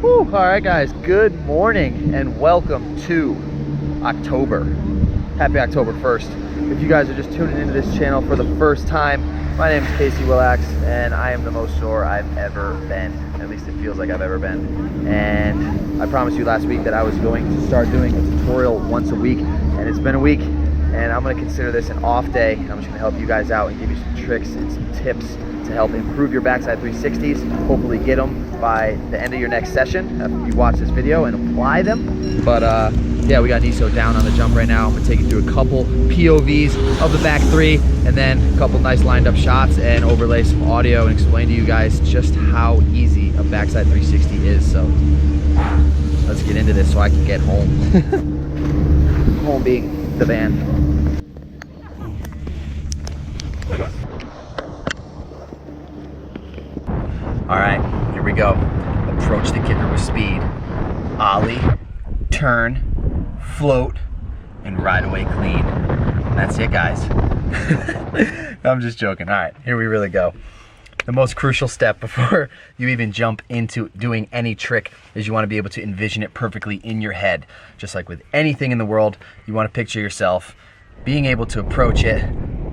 Whew. All right, guys, good morning and welcome to October. Happy October 1st. If you guys are just tuning into this channel for the first time, my name is Casey-Willax and I am the most sore I've ever been. At least it feels like I've ever been. And I promised you last week that I was going to start doing a tutorial once a week, and it's been a week, and I'm going to consider this an off day. I'm just going to help you guys out and give you some tricks and some tips to help improve your backside 360s. Hopefully get them by the end of your next session after you watch this video and apply them. But yeah, we got Niso down on the jump right now. I'm gonna take you through a couple POVs of the back three and then a couple nice lined up shots and overlay some audio and explain to you guys just how easy a backside 360 is. So let's get into this so I can get home. Home being the van. All right, here we go. Approach the kicker with speed. Ollie, turn, float, and ride away clean. And that's it, guys. I'm just joking. All right, here we really go. The most crucial step before you even jump into doing any trick is you want to be able to envision it perfectly in your head. Just like with anything in the world, you want to picture yourself being able to approach it,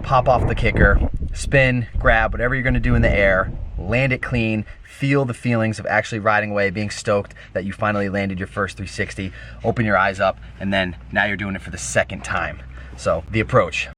pop off the kicker, spin, grab, whatever you're going to do in the air, land it clean, feel the feelings of actually riding away, being stoked that you finally landed your first 360, open your eyes up, and then now you're doing it for the second time. So the approach.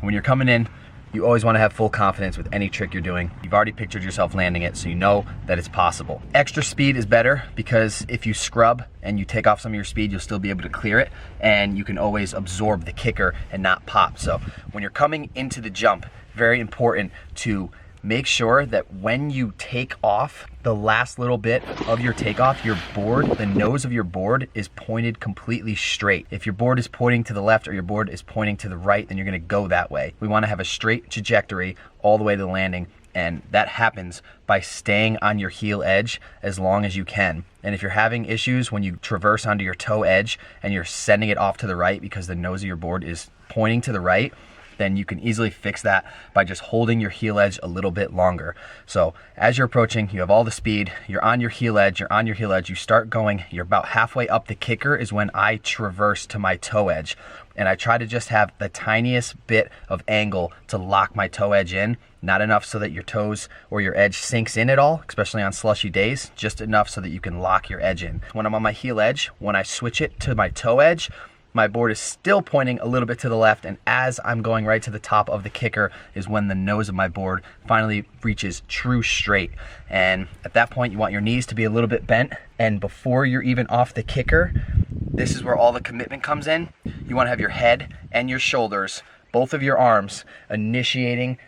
When you're coming in, you always want to have full confidence with any trick you're doing. You've already pictured yourself landing it, so you know that it's possible. Extra speed is better because if you scrub and you take off some of your speed, you'll still be able to clear it, and you can always absorb the kicker and not pop. So when you're coming into the jump, very important to make sure that when you take off, the last little bit of your takeoff, your board, the nose of your board is pointed completely straight. If your board is pointing to the left or your board is pointing to the right, then you're gonna go that way. We wanna have a straight trajectory all the way to the landing, and that happens by staying on your heel edge as long as you can. And if you're having issues when you traverse onto your toe edge and you're sending it off to the right because the nose of your board is pointing to the right, then you can easily fix that by just holding your heel edge a little bit longer. So as you're approaching, you have all the speed, you're on your heel edge, you start going, you're about halfway up the kicker is when I traverse to my toe edge. And I try to just have the tiniest bit of angle to lock my toe edge in, not enough so that your toes or your edge sinks in at all, especially on slushy days, just enough so that you can lock your edge in. When I'm on my heel edge, when I switch it to my toe edge, my board is still pointing a little bit to the left, and as I'm going right to the top of the kicker is when the nose of my board finally reaches true straight. And at that point, you want your knees to be a little bit bent, and before you're even off the kicker, this is where all the commitment comes in. You want to have your head and your shoulders, both of your arms, initiating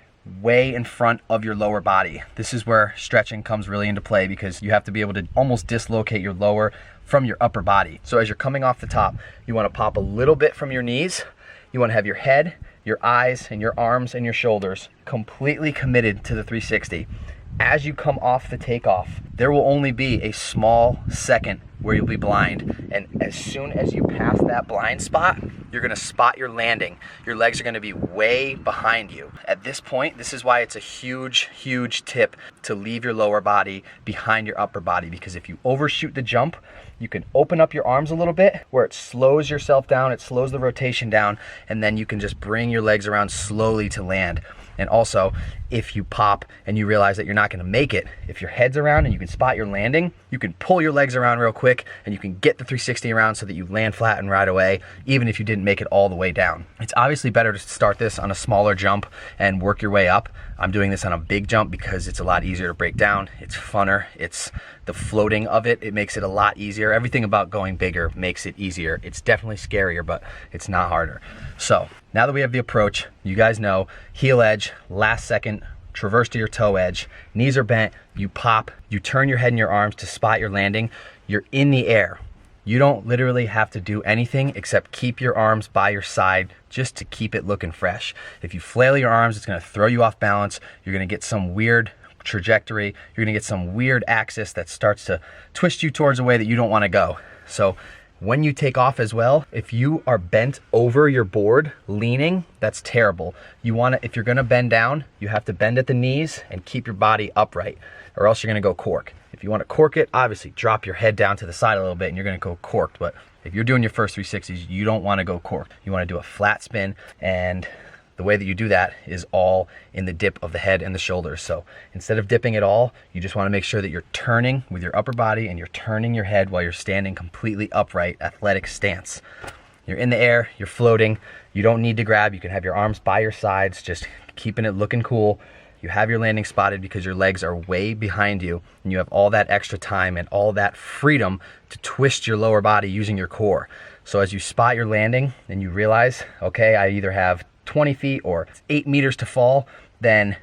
way in front of your lower body. This is where stretching comes really into play because you have to be able to almost dislocate your lower from your upper body. So as you're coming off the top, you want to pop a little bit from your knees. You want to have your head, your eyes, and your arms and your shoulders completely committed to the 360. As you come off the takeoff, there will only be a small second where you'll be blind. And as soon as you pass that blind spot, you're gonna spot your landing. Your legs are gonna be way behind you. At this point, this is why it's a huge, huge tip to leave your lower body behind your upper body, because if you overshoot the jump, you can open up your arms a little bit where it slows yourself down, it slows the rotation down, and then you can just bring your legs around slowly to land. And also, if you pop and you realize that you're not gonna make it, if your head's around and you can spot your landing, you can pull your legs around real quick and you can get the 360 around so that you land flat and ride away, even if you didn't make it all the way down. It's obviously better to start this on a smaller jump and work your way up. I'm doing this on a big jump because it's a lot easier to break down. It's funner. It's the floating of it. It makes it a lot easier. Everything about going bigger makes it easier. It's definitely scarier, but it's not harder. So now that we have the approach, you guys know, heel edge, last second, traverse to your toe edge, knees are bent, you pop, you turn your head and your arms to spot your landing, you're in the air. You don't literally have to do anything except keep your arms by your side just to keep it looking fresh. If you flail your arms, it's gonna throw you off balance. You're gonna get some weird trajectory. You're gonna get some weird axis that starts to twist you towards a way that you don't wanna go. So when you take off as well, if you are bent over your board, leaning, that's terrible. You wanna, if you're gonna bend down, you have to bend at the knees and keep your body upright, or else you're gonna go cork. If you want to cork it, obviously drop your head down to the side a little bit and you're gonna go corked. But if you're doing your first 360s, you don't wanna go corked. You wanna do a flat spin, and the way that you do that is all in the dip of the head and the shoulders. So instead of dipping it all, you just wanna make sure that you're turning with your upper body and you're turning your head while you're standing completely upright, athletic stance. You're in the air, you're floating, you don't need to grab, you can have your arms by your sides, just keeping it looking cool. You have your landing spotted because your legs are way behind you, and you have all that extra time and all that freedom to twist your lower body using your core. So as you spot your landing and you realize, okay, I either have 20 feet or 8 meters to fall, then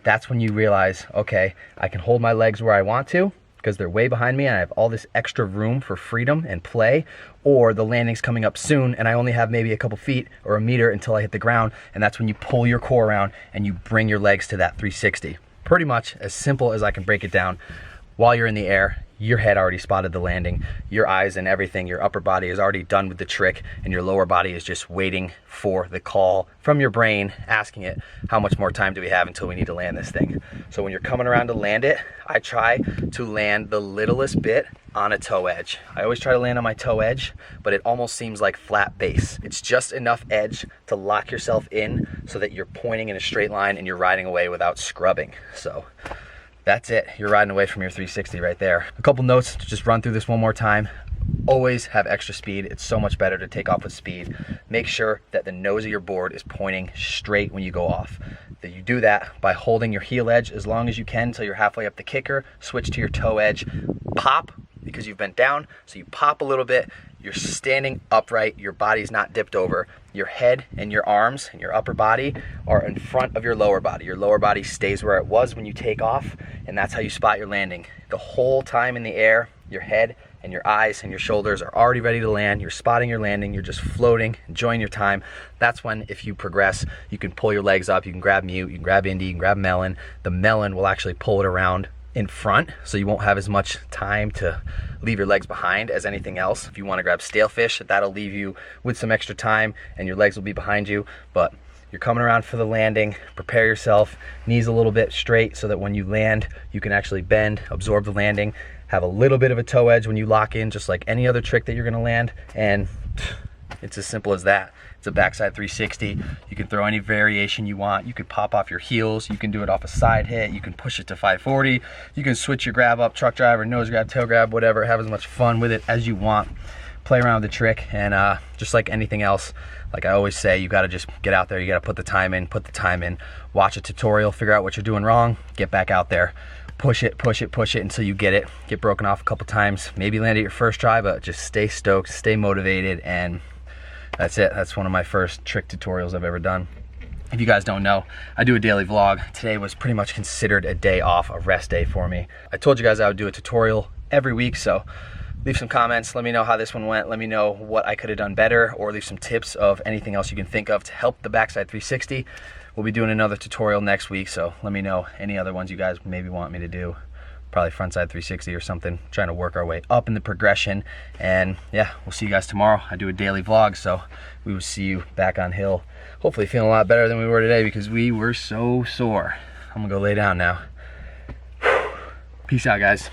that's when you realize, okay, I can hold my legs where I want to because they're way behind me and I have all this extra room for freedom and play, or the landing's coming up soon and I only have maybe a couple feet or a meter until I hit the ground, and that's when you pull your core around and you bring your legs to that 360. Pretty much as simple as I can break it down. While you're in the air, your head already spotted the landing, your eyes and everything, your upper body is already done with the trick, and your lower body is just waiting for the call from your brain, asking it, how much more time do we have until we need to land this thing? So when you're coming around to land it, I try to land the littlest bit on a toe edge. I always try to land on my toe edge, but it almost seems like flat base. It's just enough edge to lock yourself in so that you're pointing in a straight line and you're riding away without scrubbing. So that's it. You're riding away from your 360 right there. A couple notes to just run through this one more time. Always have extra speed. It's so much better to take off with speed. Make sure that the nose of your board is pointing straight when you go off. That you do that by holding your heel edge as long as you can until you're halfway up the kicker. Switch to your toe edge. Pop, because you've bent down, so you pop a little bit. You're standing upright, your body's not dipped over. Your head and your arms and your upper body are in front of your lower body. Your lower body stays where it was when you take off, and that's how you spot your landing. The whole time in the air, your head and your eyes and your shoulders are already ready to land. You're spotting your landing, you're just floating, enjoying your time. That's when, if you progress, you can pull your legs up, you can grab mute, you can grab indie, you can grab melon. The melon will actually pull it around in front, so you won't have as much time to leave your legs behind as anything else. If you want to grab stale fish, that'll leave you with some extra time and your legs will be behind you. But you're coming around for the landing, prepare yourself, knees a little bit straight so that when you land, you can actually bend, absorb the landing, have a little bit of a toe edge when you lock in, just like any other trick that you're going to land, and it's as simple as that. It's a backside 360. You can throw any variation you want. You can pop off your heels. You can do it off a side hit. You can push it to 540. You can switch your grab up, truck drive or nose grab, tail grab, whatever. Have as much fun with it as you want. Play around with the trick, and just like anything else, like I always say, you got to just get out there. You got to put the time in, watch a tutorial, figure out what you're doing wrong, get back out there. Push it until you get it. Get broken off a couple times. Maybe land it your first try, but just stay stoked, stay motivated, and that's it. That's one of my first trick tutorials I've ever done. If you guys don't know, I do a daily vlog. Today was pretty much considered a day off, a rest day for me. I told you guys I would do a tutorial every week, so leave some comments. Let me know how this one went. Let me know what I could have done better, or leave some tips of anything else you can think of to help the backside 360. We'll be doing another tutorial next week, so let me know any other ones you guys maybe want me to do. Probably frontside 360 or something. Trying to work our way up in the progression. And yeah, we'll see you guys tomorrow. I do a daily vlog, so we will see you back on hill. Hopefully feeling a lot better than we were today because we were so sore. I'm gonna go lay down now. Peace out, guys.